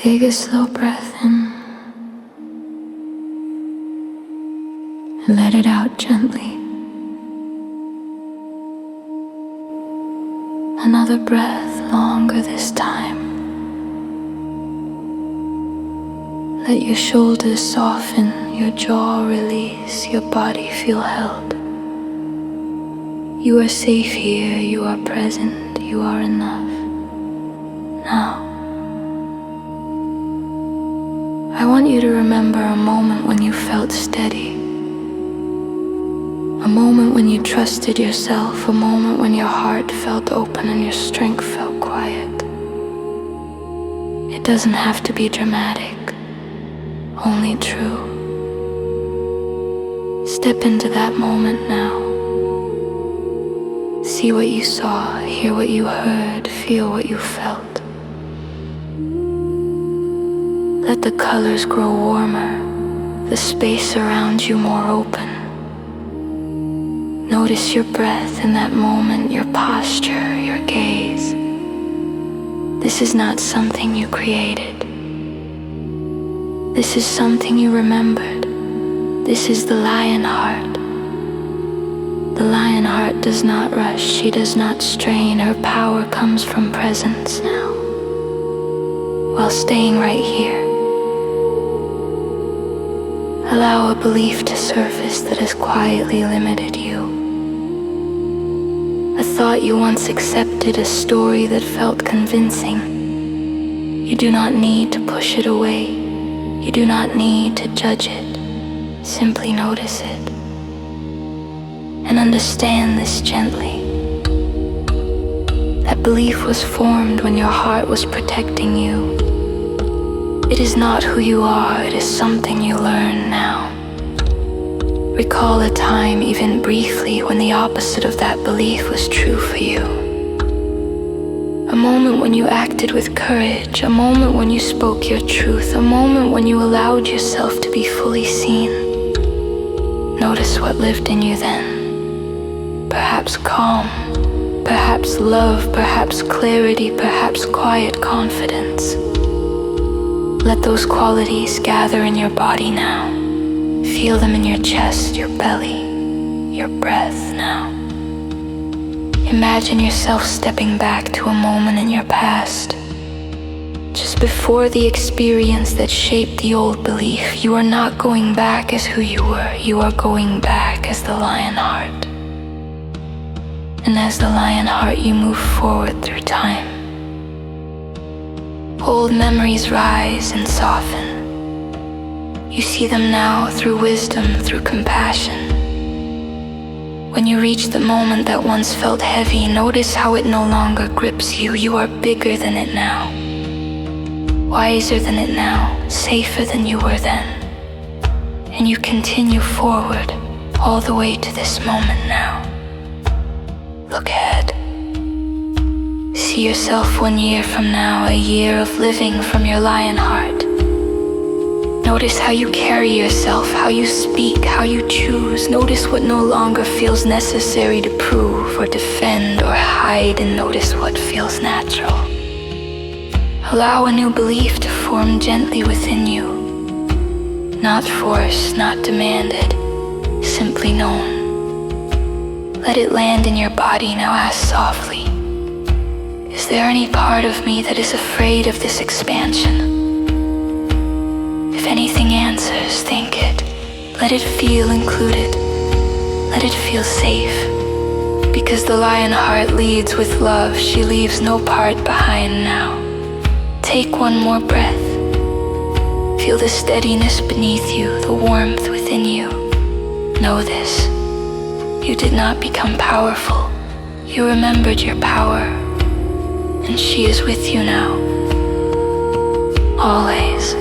Take a slow breath in and let it out gently. Another breath, longer this time. Let your shoulders soften, your jaw release, your body feel held. You are safe here, you are present, you are enough. Now, I want you to remember a moment when you felt steady. A moment when you trusted yourself, a moment when your heart felt open and your strength felt quiet. It doesn't have to be dramatic, only true. Step into that moment now. See what you saw, hear what you heard, feel what you felt. Let the colors grow warmer, the space around you more open. Notice your breath in that moment, your posture, your gaze. This is not something you created. This is something you remembered. This is the lion heart. The lion heart does not rush, she does not strain. Her power comes from presence now, while staying right here. Allow a belief to surface that has quietly limited you. A thought you once accepted, a story that felt convincing. You do not need to push it away. You do not need to judge it. Simply notice it. And understand this gently. That belief was formed when your heart was protecting you. It is not who you are, it is something you learn now. Recall a time, even briefly, when the opposite of that belief was true for you. A moment when you acted with courage, a moment when you spoke your truth, a moment when you allowed yourself to be fully seen. Notice what lived in you then. Perhaps calm, perhaps love, perhaps clarity, perhaps quiet confidence. Let those qualities gather in your body now. Feel them in your chest, your belly, your breath now. Imagine yourself stepping back to a moment in your past. Just before the experience that shaped the old belief. You are not going back as who you were. You are going back as the lion heart. And as the lion heart, you move forward through time. Old memories rise and soften. You see them now through wisdom, through compassion. When you reach the moment that once felt heavy, notice how it no longer grips you. You are bigger than it now, wiser than it now, safer than you were then. And you continue forward all the way to this moment now. Look ahead. See yourself 1 year from now, a year of living from your lion heart. Notice how you carry yourself, how you speak, how you choose. Notice what no longer feels necessary to prove or defend or hide, and notice what feels natural. Allow a new belief to form gently within you. Not forced, not demanded, simply known. Let it land in your body. Now ask softly, is there any part of me that is afraid of this expansion? If anything answers, thank it. Let it feel included. Let it feel safe. Because the lion heart leads with love. She leaves no part behind now. Take one more breath. Feel the steadiness beneath you, the warmth within you. Know this. You did not become powerful. You remembered your power. And she is with you now. Always.